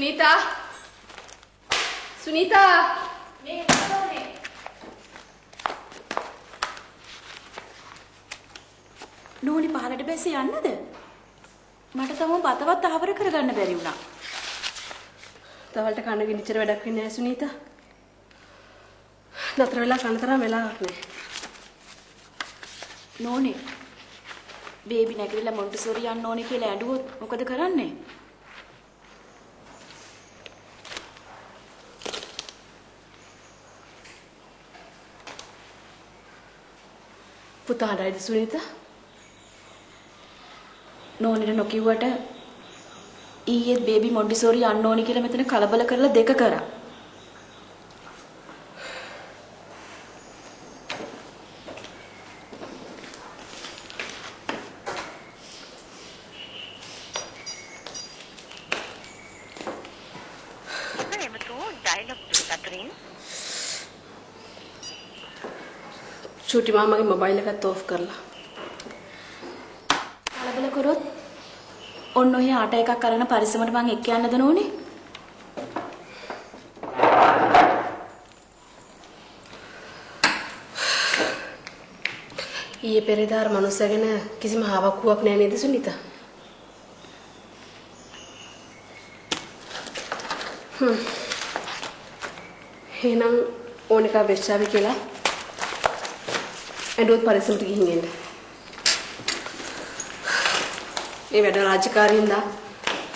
Sunita. Sunita. මේ මොනවනේ? නෝනි පහලට බැස්සේ යන්නද? මට තවම බතවත් ආවර කරගන්න බැරි වුණා. තවලට කන ගිනිච්චර වැඩක් වෙන්නේ නැහැ සුනීතා. නතර වෙලා කන තරම් වෙලාවක් නැහැ. නෝනි බේබි නැගිටලා මොන්ටිසෝරි යන්න ඕනේ කියලා ඇඬුවොත් මොකද කරන්නේ? පුතාටයිද සුනීතා? නෝනිට නොකියුවට ඊයේ බේබි මොන්ටිසෝරි යන්න ඕනේ කියලා මෙතන කලබල කරලා දෙක කරා. චූටි මාමගේ මොබයිල් එකත් ඕෆ් කරලා. කලබල කරොත් ඔන්න ඔය ආට එකක් අරගෙන පරිස්සමට මං එක්ක යන්නද නෝනේ? ඊයේ පෙරේදාර මනුස්සයගෙන කිසිම හාවක්කුවක් නැහැ නේද සුනිතා? එහෙනම් ඕන එක වෙච්චාවි කියලා ඇඬුවත් පරිස්සමට ගිහින් එන්න. ඒ වැඩ රාජකාරියින්ද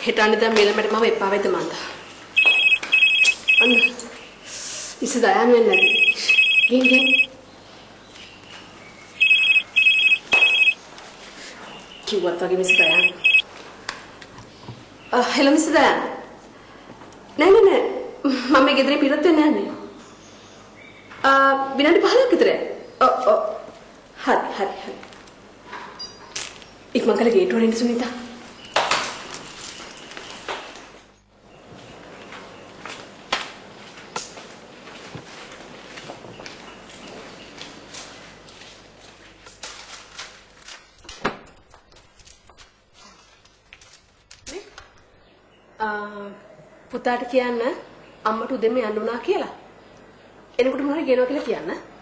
හෙටන්නේ දැන් මෙලමට මම එපා වෙද්ද මන්ද. අන්න ඉස්ස දයන් වෙන්නේ නැති. ගිහින් කිව්වත් වගේ මිස් දයන්. හෙල මිස් දයන්. නෑ මම ගෙදරින් පිටත් වෙන්නේ නැහැ. විනාඩි 15ක් විතර. ඔව් හරි. ඉක්මන් කරලා ගේට් වලින් සුනිතා. පුතාට කියන්න අම්මට උදෙන්ම යන්න උනා කියලා. එනකොට මොනවද කියනවා කියලා කියන්න.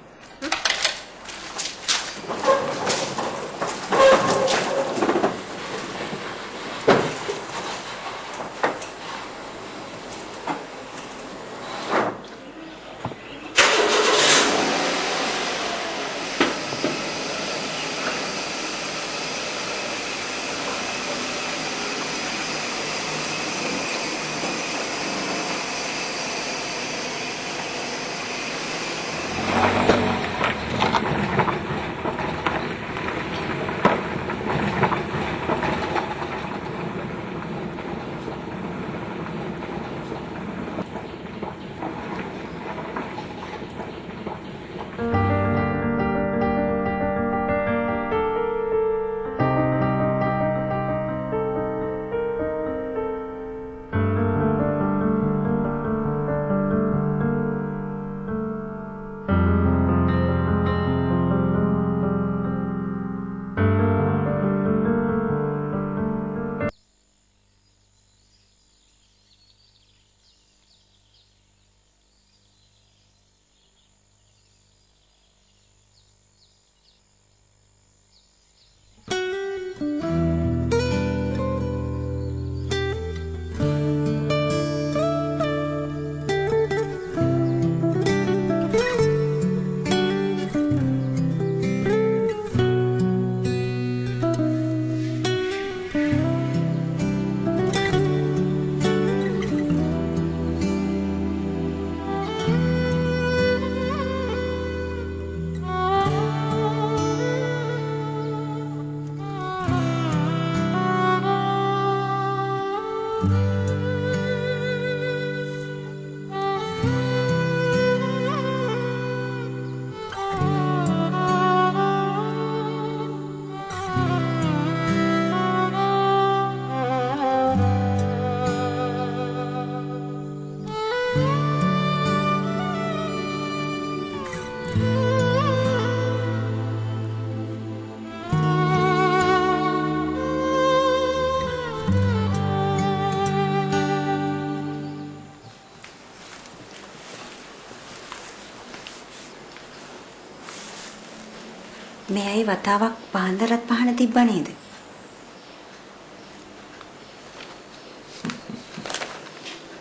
මේ ඇයි වතාවක් පාන්දරත් පහන තිබ්බ නේද?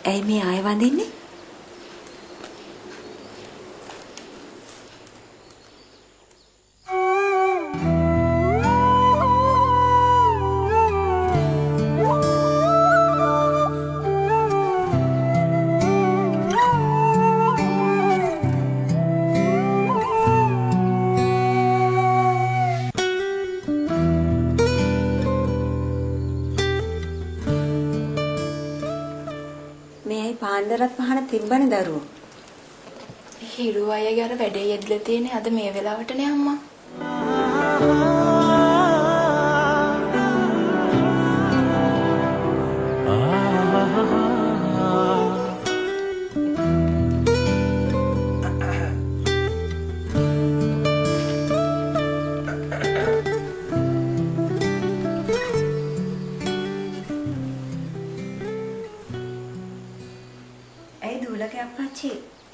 ඇයි මේ ආය වඳින්නේ? පාන්දරත් පහන තිබ්බනේ දරුවෝ. හිරු අයගේ අර වැඩේ යෙදලා තියෙන්නේ අද මේ වෙලාවටනේ අම්මා.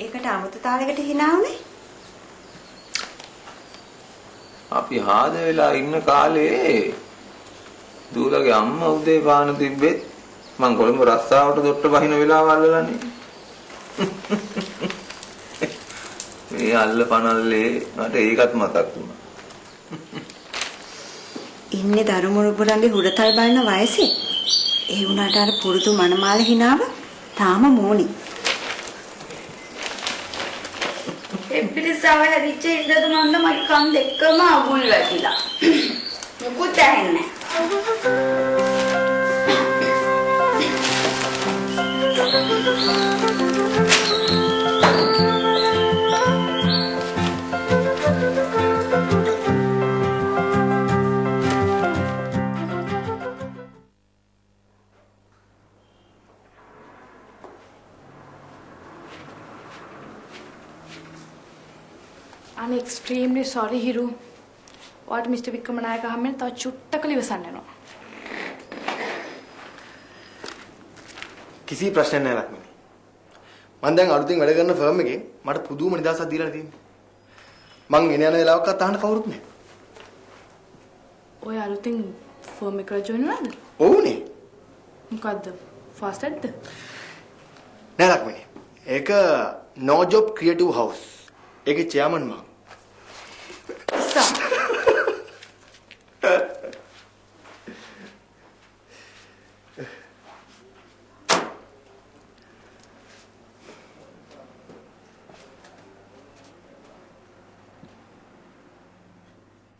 ඒකට 아무තු තාලයකට hina වුනේ. අපි හාද වෙලා ඉන්න කාලේ දූලගේ අම්මා උදේ පාන තිබ්බෙත් මං කොළඹ රස්සාවට දොට්ට බහින වෙලාව අල්ලලානේ. මේ අල්ල පනල්ලේ මට ඒකත් මතක් වුණා. ඉන්නේ දරුමුණුපුරන්ගේ හුරතල් බලන වයසේ. ඒ වුණාට අර පුරුදු මනමාල hinaව තාම මෝනි. එපිරිසාව හැදිච්ච ඉඳන් මොන්න මගේ කන් දෙකම අගුල් වැටිලා. මුකුත් ඇහෙන්නේ I'm extremely sorry, Hiru. What Mr. Vikramanayaka hammen taw chuttaka liwasanna wenawa. කිසි ප්‍රශ්නයක් නැහැ ලක්ෂ්මී. මම දැන් අලුතින් වැඩ කරන ෆර්ම් එකේ මට පුදුම නිදහසක් දීලා තියෙන්නේ. මං එන යන වෙලාවකත් අහන්න කවුරුත් නැහැ. ඔය අලුතින් ෆර්ම් එකට ජොයින් වුණාද? ඔව්නේ. මොකද්ද? ෆාස්ට් ඇද්ද? නෑ ලක්ෂ්මී. ඒක no job creative house. ඒකේ චෙයාමන් මම.